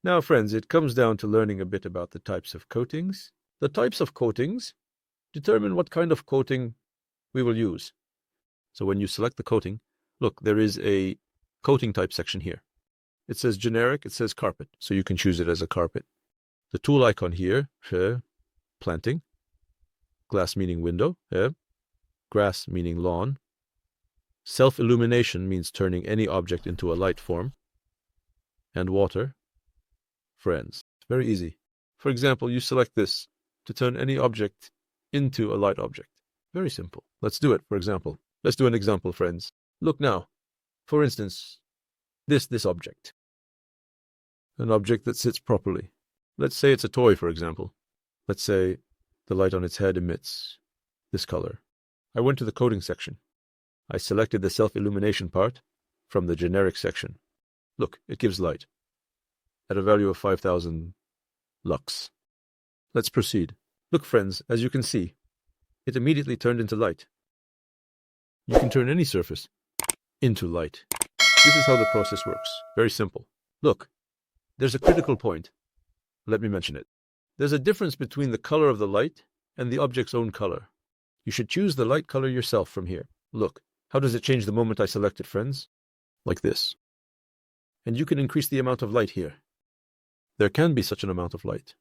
Now, friends, it comes down to learning a bit about the types of coatings. The types of coatings determine what kind of coating we will use. So when you select the coating, look, there is a coating type section here. It says generic, it says carpet, so you can choose it as a carpet. The tool icon here, planting, glass meaning window, grass meaning lawn. Self-illumination means turning any object into a light form. And water, friends. Very easy. For example, you select this to turn any object into a light object. Very simple. Let's do it, for example. Let's do an example, friends. Look now. For instance, this object. An object that sits properly. Let's say it's a toy, for example. Let's say the light on its head emits this color. I went to the coating section. I selected the self-illumination part from the generic section. Look, it gives light at a value of 5,000 lux. Let's proceed. Look, friends, as you can see, it immediately turned into light. You can turn any surface into light. This is how the process works. Very simple. Look, there's a critical point. Let me mention it. There's a difference between the color of the light and the object's own color. You should choose the light color yourself from here. Look, how does it change the moment I select it, friends? Like this. And you can increase the amount of light here. There can be such an amount of light.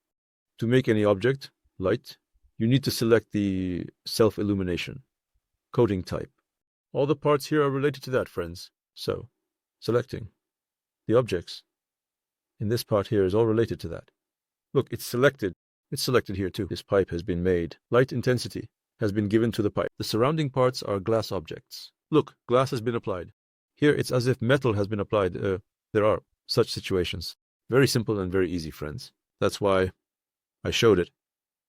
To make any object light, you need to select the self-illumination, coating type. All the parts here are related to that, friends. So, selecting the objects in this part here is all related to that. Look, it's selected. It's selected here too. This pipe has been made. Light intensity has been given to the pipe. The surrounding parts are glass objects. Look, glass has been applied. Here it's as if metal has been applied. There are such situations. Very simple and very easy, friends. That's why I showed it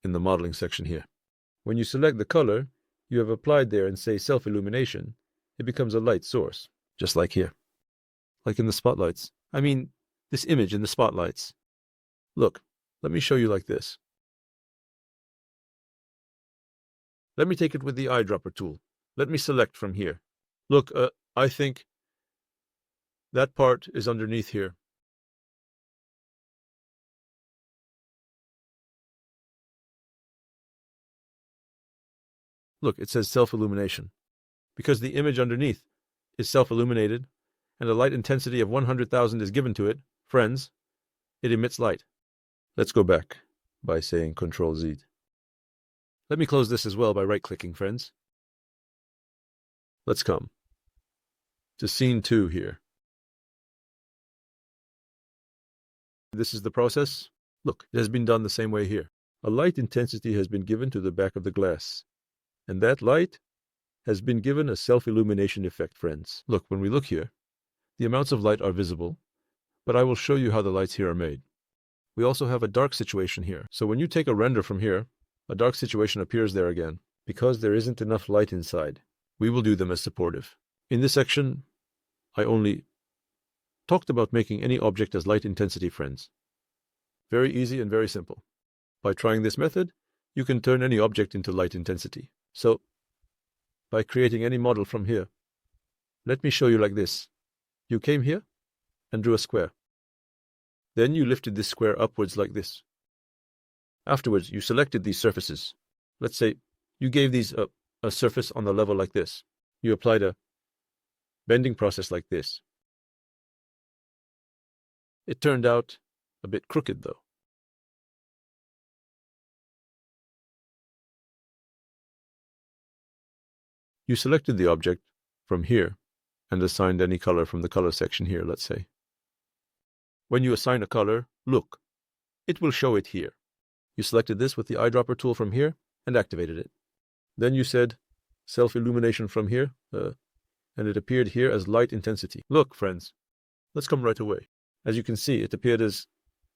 in the modeling section here. When you select the color you have applied there and say self-illumination, it becomes a light source, just like here. Like in the spotlights. I mean, this image in the spotlights. Look, let me show you like this. Let me take it with the eyedropper tool. Let me select from here. Look, I think that part is underneath here. Look, it says self-illumination. Because the image underneath is self-illuminated and a light intensity of 100,000 is given to it, friends, it emits light. Let's go back by saying Ctrl-Z. Let me close this as well by right-clicking, friends. Let's come to scene 2 here. This is the process. Look, it has been done the same way here. A light intensity has been given to the back of the glass. And that light has been given a self-illumination effect, friends. Look, when we look here, the amounts of light are visible, but I will show you how the lights here are made. We also have a dark situation here. So when you take a render from here, a dark situation appears there again. Because there isn't enough light inside, we will do them as supportive. In this section, I only talked about making any object as light intensity, friends. Very easy and very simple. By trying this method, you can turn any object into light intensity. So, by creating any model from here, let me show you like this. You came here and drew a square. Then you lifted this square upwards like this. Afterwards, you selected these surfaces. Let's say you gave these a surface on the level like this. You applied a bending process like this. It turned out a bit crooked, though. You selected the object from here and assigned any color from the color section here, let's say. When you assign a color, look, it will show it here. You selected this with the eyedropper tool from here and activated it. Then you said self-illumination from here, and it appeared here as light intensity. Look, friends, let's come right away. As you can see, it appeared as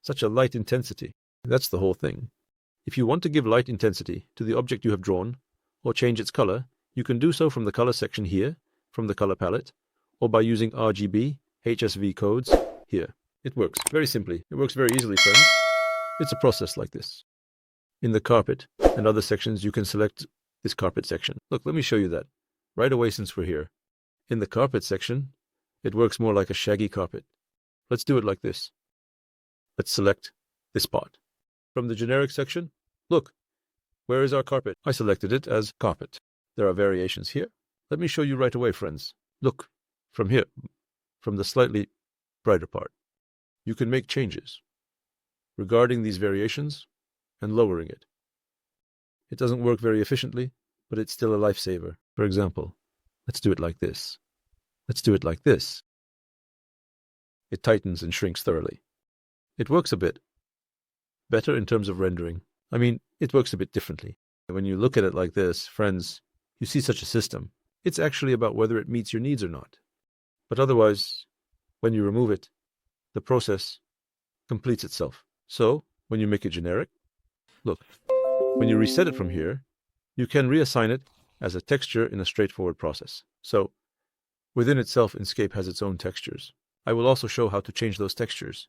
such a light intensity. That's the whole thing. If you want to give light intensity to the object you have drawn, or change its color, you can do so from the color section here, from the color palette, or by using RGB, HSV codes here. It works very simply. It works very easily, friends. It's a process like this. In the carpet and other sections, you can select this carpet section. Look, let me show you that right away since we're here. In the carpet section, it works more like a shaggy carpet. Let's do it like this. Let's select this spot. From the generic section, look, where is our carpet? I selected it as carpet. There are variations here. Let me show you right away, friends. Look, from here, from the slightly brighter part, you can make changes regarding these variations and lowering it. It doesn't work very efficiently, but it's still a lifesaver. For example, let's do it like this. Let's do it like this. It tightens and shrinks thoroughly. It works a bit better in terms of rendering. I mean, it works a bit differently. When you look at it like this, friends, you see such a system. It's actually about whether it meets your needs or not. But otherwise, when you remove it, the process completes itself. So, when you make it generic, look, when you reset it from here, you can reassign it as a texture in a straightforward process. So, within itself, Enscape has its own textures. I will also show how to change those textures